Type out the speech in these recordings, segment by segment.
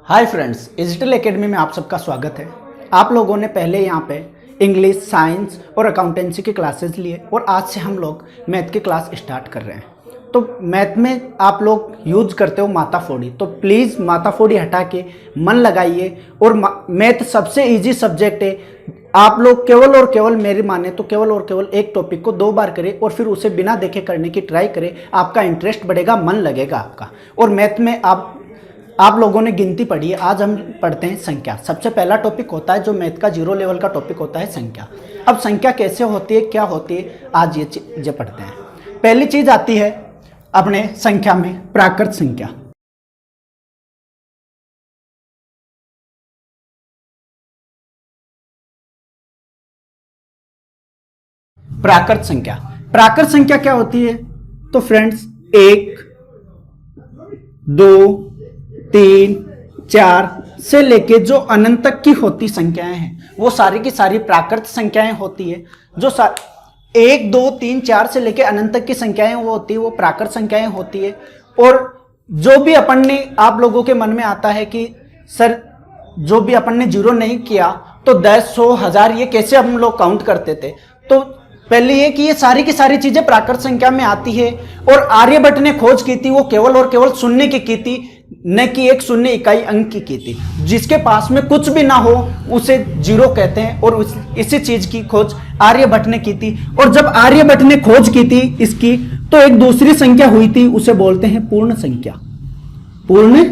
Hi friends, digital academy में आप सबका स्वागत है। आप लोगों ने पहले यहाँ पे इंग्लिश, साइंस और अकाउंटेंसी की क्लासेस लिए और आज से हम लोग मैथ की क्लास स्टार्ट कर रहे हैं। तो मैथ में आप लोग यूज करते हो माताफोड़ी, तो प्लीज़ माताफोड़ी हटा के मन लगाइए। और मैथ सबसे इजी सब्जेक्ट है। आप लोग केवल और केवल मेरी माने तो केवल और केवल एक टॉपिक को 2 बार करें और फिर उसे बिना देखे करने की ट्राई करें। आपका इंटरेस्ट बढ़ेगा, मन लगेगा आपका। और मैथ में आप लोगों ने गिनती पढ़ी है, आज हम पढ़ते हैं संख्या। सबसे पहला टॉपिक होता है जो मैथ का 0 लेवल का टॉपिक होता है, संख्या। अब संख्या कैसे होती है, क्या होती है, आज ये चीजें पढ़ते हैं। पहली चीज आती है अपने संख्या में प्राकृत संख्या। प्राकृत संख्या, प्राकृत संख्या क्या होती है? तो फ्रेंड्स 1, 2, 3, 4 से लेके जो अनंत तक की होती संख्याएं हैं वो सारी की सारी प्राकृत संख्याएं होती है। जो 1, 2, 3, 4 से लेके अनंत तक की संख्याएं वो होती है, वो प्राकृत संख्याएं होती है। और जो भी अपन ने, आप लोगों के मन में आता है कि सर जो भी अपन ने 0 नहीं किया तो 10, 100, 1000 ये कैसे हम लोग काउंट करते थे? तो पहले ये कि ये सारी की सारी चीजें प्राकृत संख्या में आती है। और आर्यभट्ट ने खोज की थी वो केवल और केवल शून्य की थी, न कि एक शून्य इकाई अंक की थी। जिसके पास में कुछ भी ना हो उसे 0 कहते हैं। और इसी चीज की खोज आर्यभट्ट ने की थी। और जब आर्यभट्ट ने खोज की थी इसकी, तो एक दूसरी संख्या हुई थी, उसे बोलते हैं पूर्ण संख्या। पूर्ण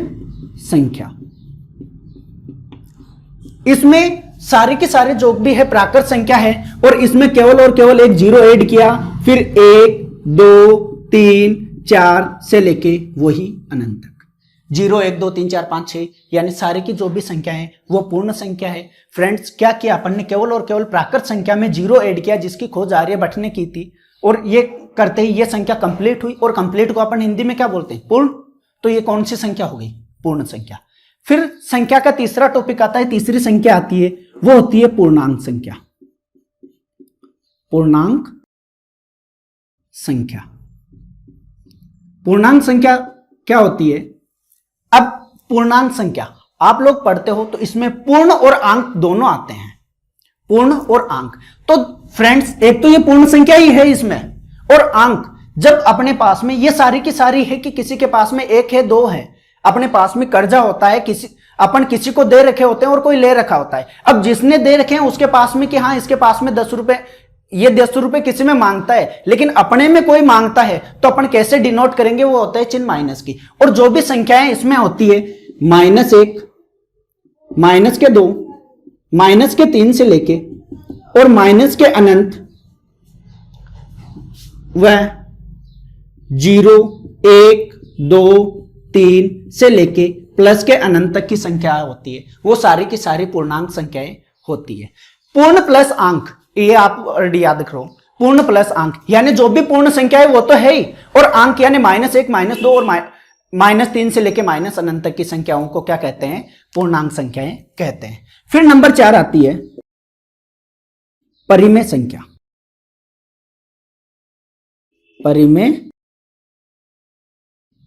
संख्या, इसमें सारे के सारे जो भी है प्राकृत संख्या है। और इसमें केवल और केवल एक 0 ऐड किया, फिर 1, 2, 3, 4 से लेके वही अनंत तक। 0, 1, 2, 3, 4, 5, 6 यानी सारे की जो भी संख्या है वो पूर्ण संख्या है। फ्रेंड्स क्या किया अपन ने? केवल और केवल प्राकृत संख्या में 0 ऐड किया, जिसकी खोज आर्यभट्ट ने की थी। और ये करते ही ये संख्या कंप्लीट हुई। और कंप्लीट को अपन हिंदी में क्या बोलते हैं? पूर्ण। तो ये कौन सी संख्या हो गई? पूर्ण संख्या। फिर संख्या का तीसरा टॉपिक आता है, तीसरी संख्या आती है, वो होती है पूर्णांक संख्या। पूर्णांक संख्या, पूर्णांक संख्या क्या होती है? अब पूर्णांक संख्या आप लोग पढ़ते हो तो इसमें पूर्ण और अंक दोनों आते हैं। पूर्ण और अंक, तो फ्रेंड्स एक तो ये पूर्ण संख्या ही है इसमें। और अंक जब अपने पास में ये सारी की सारी है कि किसी के पास में 1 है, 2 है, अपने पास में कर्जा होता है, अपन किसी को दे रखे होते हैं और कोई ले रखा होता है। अब जिसने दे रखे हैं उसके पास में कि हाँ इसके पास में 10 रुपए, ये 10 रुपए किसी में मांगता है, लेकिन अपने में कोई मांगता है, तो अपन कैसे डिनोट करेंगे? वो होता है चिन्ह माइनस की। और जो भी संख्याएं इसमें होती है -1, -2, -3 से लेके और माइनस के अनंत, वह 0, 1, 2, 3 से लेके प्लस के अनंत तक की संख्या होती है, वो सारी की सारी पूर्णांक संख्याएं होती है। पूर्ण प्लस अंक, ये आप याद करो, पूर्ण प्लस अंक यानी जो भी पूर्ण संख्या है वो तो है ही। और अंक यानी -1, -2 और -3 से लेके माइनस अनंत तक की संख्याओं को क्या कहते हैं? पूर्णांक संख्याएं कहते हैं। फिर नंबर 4 आती है परिमेय संख्या। परिमेय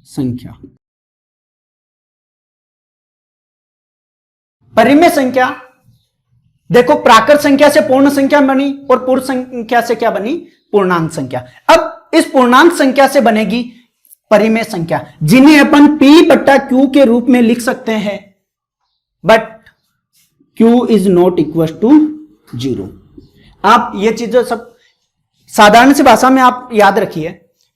संख्या, परिमेय संख्या देखो, प्राकृत संख्या से पूर्ण संख्या बनी और पूर्ण संख्या से क्या बनी? पूर्णांक संख्या। अब इस पूर्णांक संख्या से बनेगी परिमेय संख्या, जिन्हें अपन P/Q के रूप में लिख सकते हैं। But Q is not equal to 0। आप ये चीजें सब साधारण सी भाषा में आप याद रखिए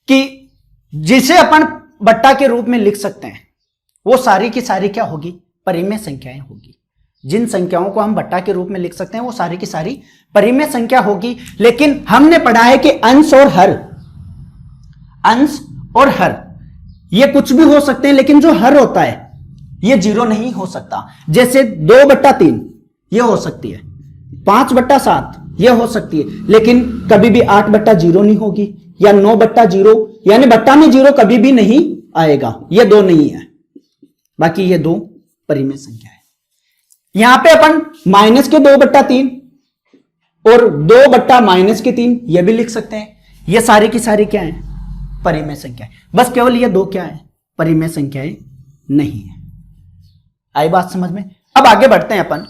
कि जिसे अपन बट्टा के रूप में लिख सकते हैं वो सारी की सारी क्या होगी? परिमेय संख्याएं होगी। जिन संख्याओं को हम बट्टा के रूप में लिख सकते हैं वो सारी की सारी परिमेय संख्या होगी। लेकिन हमने पढ़ा है कि अंश और हर, अंश और हर ये कुछ भी हो सकते हैं, लेकिन जो हर होता है ये 0 नहीं हो सकता। जैसे 2/3 ये हो सकती है, 5/7 ये हो सकती है, लेकिन कभी भी 8/0 नहीं होगी, या 9/0 यानी बट्टा में 0 कभी भी नहीं आएगा। ये 2 नहीं है, बाकी ये 2 परिमेय संख्या है। यहां पे अपन -2/3 और 2/-3 ये भी लिख सकते हैं। ये सारी की सारी क्या है? परिमेय संख्या है। बस केवल ये 2 क्या है? परिमेय संख्याएं नहीं है। आई बात समझ में? अब आगे बढ़ते हैं अपन।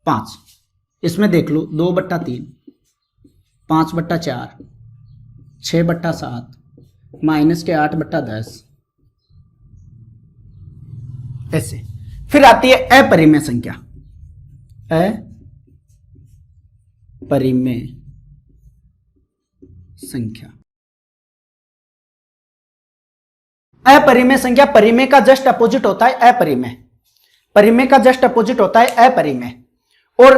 पांच, इसमें देख लो 2/3, 5/4, 6/7, माइनस के 8/10, ऐसे। फिर आती है अपरिमेय संख्या। अपरिमेय संख्या, अपरिमेय संख्या परिमेय का जस्ट अपोजिट होता है अपरिमेय, परिमेय का जस्ट अपोजिट होता है अपरिमेय। और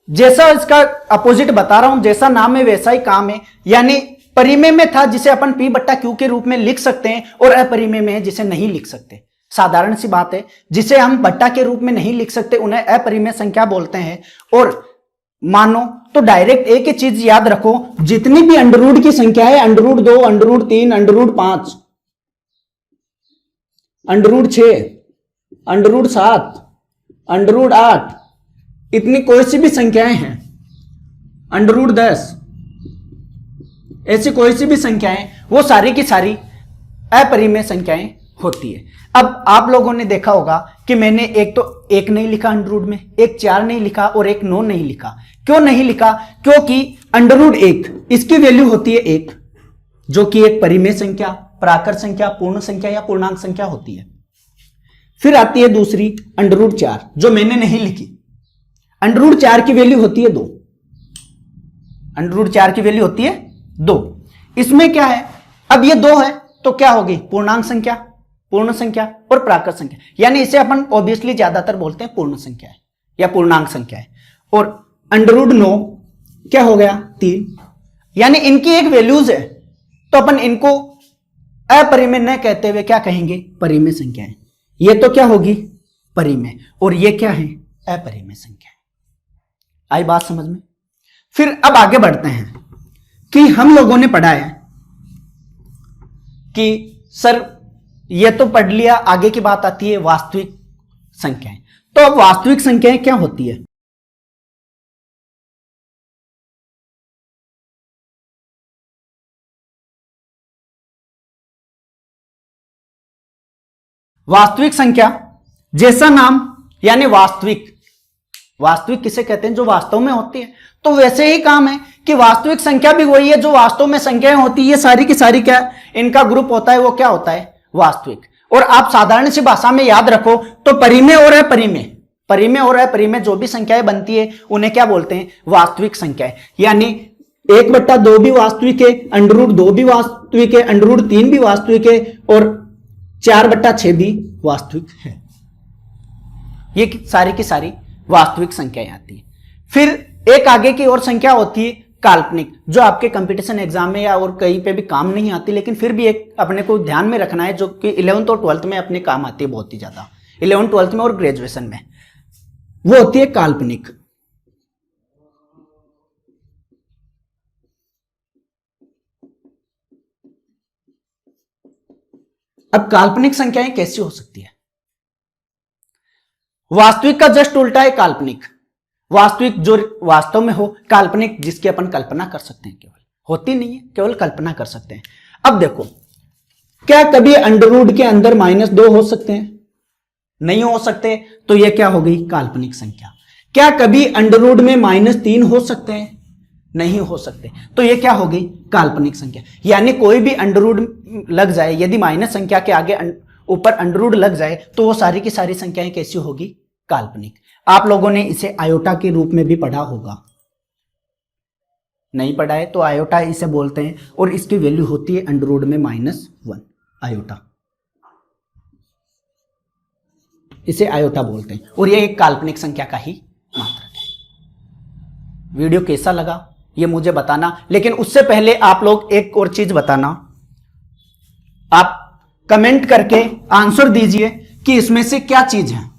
जैसा इसका अपोजिट बता रहा हूं, जैसा नाम है वैसा ही काम है। यानी परिमेय में था जिसे अपन P/Q के रूप में लिख सकते हैं, और अपरिमेय में है जिसे नहीं लिख सकते। साधारण सी बात है, जिसे हम बट्टा के रूप में नहीं लिख सकते उन्हें अपरिमेय संख्या बोलते हैं। और मानो तो डायरेक्ट एक ही चीज याद रखो, जितनी भी अंडररूट की संख्या है, √2, √3, √5, √6, √7, √8, इतनी कोई सी भी संख्याएं हैं, √10, ऐसी कोई सी भी संख्याएं, वो सारी की सारी अपरिमेय संख्याएं होती है। अब आप लोगों ने देखा होगा कि मैंने एक तो 1 नहीं लिखा अंडररूट में, एक 4 नहीं लिखा और एक 9 नहीं लिखा। क्यों नहीं लिखा? क्योंकि √1 इसकी वैल्यू होती है 1, जो कि एक परिमेय संख्या, प्राकृत संख्या, पूर्ण संख्या या पूर्णांक संख्या होती है। फिर आती है दूसरी √4, जो मैंने नहीं लिखी। √4 की वैल्यू होती है 2, √4 की वैल्यू होती है 2। इसमें क्या है, अब ये 2 है तो क्या होगी? पूर्णांक संख्या, पूर्ण संख्या और प्राकृत संख्या। यानी इसे अपन ऑब्वियसली ज्यादातर बोलते हैं पूर्ण संख्या है या पूर्णांक संख्या है। और √9 क्या हो गया? 3। यानी इनकी एक वैल्यूज है, तो अपन इनको अपरिमेय न कहते हुए क्या कहेंगे? परिमेय संख्या है। ये तो क्या होगी? परिमेय, और ये क्या है? अपरिमेय संख्या है। आई बात समझ में? फिर अब आगे बढ़ते हैं कि हम लोगों ने पढ़ा है कि सर ये तो पढ़ लिया, आगे की बात आती है वास्तविक संख्याएं। तो अब वास्तविक संख्याएं क्या होती है? वास्तविक संख्या जैसा नाम, यानी वास्तविक, वास्तविक किसे कहते हैं? जो वास्तव में होती है। तो वैसे ही काम है कि वास्तविक संख्या भी वही है जो वास्तव में संख्याएं होती है। ये सारी की सारी क्या इनका ग्रुप होता है? वो क्या होता है? वास्तविक। और आप साधारण सी भाषा में याद रखो तो परिमेय और अपरिमेय, परिमेय और अपरिमेय जो भी संख्याएं बनती है उन्हें क्या बोलते हैं? वास्तविक संख्याएं। यानी 1/2 भी वास्तविक है, √2 भी वास्तविक है, √3 भी वास्तविक है, और 4/6 भी वास्तविक है। ये सारी की सारी वास्तविक संख्याएं आती है। फिर एक आगे की और संख्या होती है काल्पनिक, जो आपके कंपटीशन एग्जाम में या और कहीं पे भी काम नहीं आती, लेकिन फिर भी एक अपने को ध्यान में रखना है, जो कि 11th और 12th में अपने काम आती है बहुत ही ज्यादा, 11th 12th में और ग्रेजुएशन में। वो होती है काल्पनिक। अब काल्पनिक संख्याएं कैसी हो सकती है? वास्तविक का जस्ट उल्टा है काल्पनिक। वास्तविक जो वास्तव में हो, काल्पनिक जिसकी अपन कल्पना कर सकते हैं, केवल होती नहीं है, केवल कल्पना कर सकते हैं। अब देखो, क्या कभी अंडररूट के अंदर -2 हो सकते हैं? नहीं हो सकते, तो यह क्या हो गई? काल्पनिक संख्या। क्या कभी अंडररूट में -3 हो सकते हैं? नहीं हो सकते, तो यह क्या हो गई? काल्पनिक संख्या। यानी कोई भी अंडररूट लग जाए, यदि माइनस संख्या के आगे ऊपर अंडररूट लग जाए, तो वो सारी की सारी संख्याएं कैसी होगी? काल्पनिक। आप लोगों ने इसे आयोटा के रूप में भी पढ़ा होगा, नहीं पढ़ा है तो आयोटा इसे बोलते हैं, और इसकी वैल्यू होती है अंडररूट में -1। आयोटा, इसे आयोटा बोलते हैं, और यह एक काल्पनिक संख्या का ही मात्रक है। वीडियो कैसा लगा ये मुझे बताना, लेकिन उससे पहले आप लोग एक और चीज बताना, आप कमेंट करके आंसर दीजिए कि इसमें से क्या चीज है।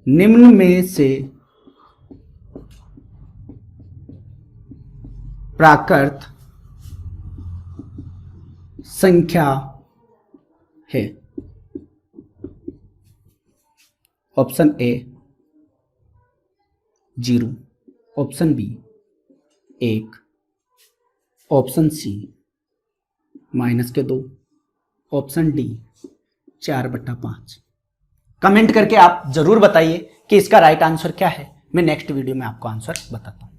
निम्न में से प्राकृत संख्या है। Option A 0, option B 1, option C -2, option D 4/5। Comment करके आप जरूर बताइए कि इसका राइट आंसर क्या है। मैं नेक्स्ट वीडियो में आपको आंसर बताता हूं।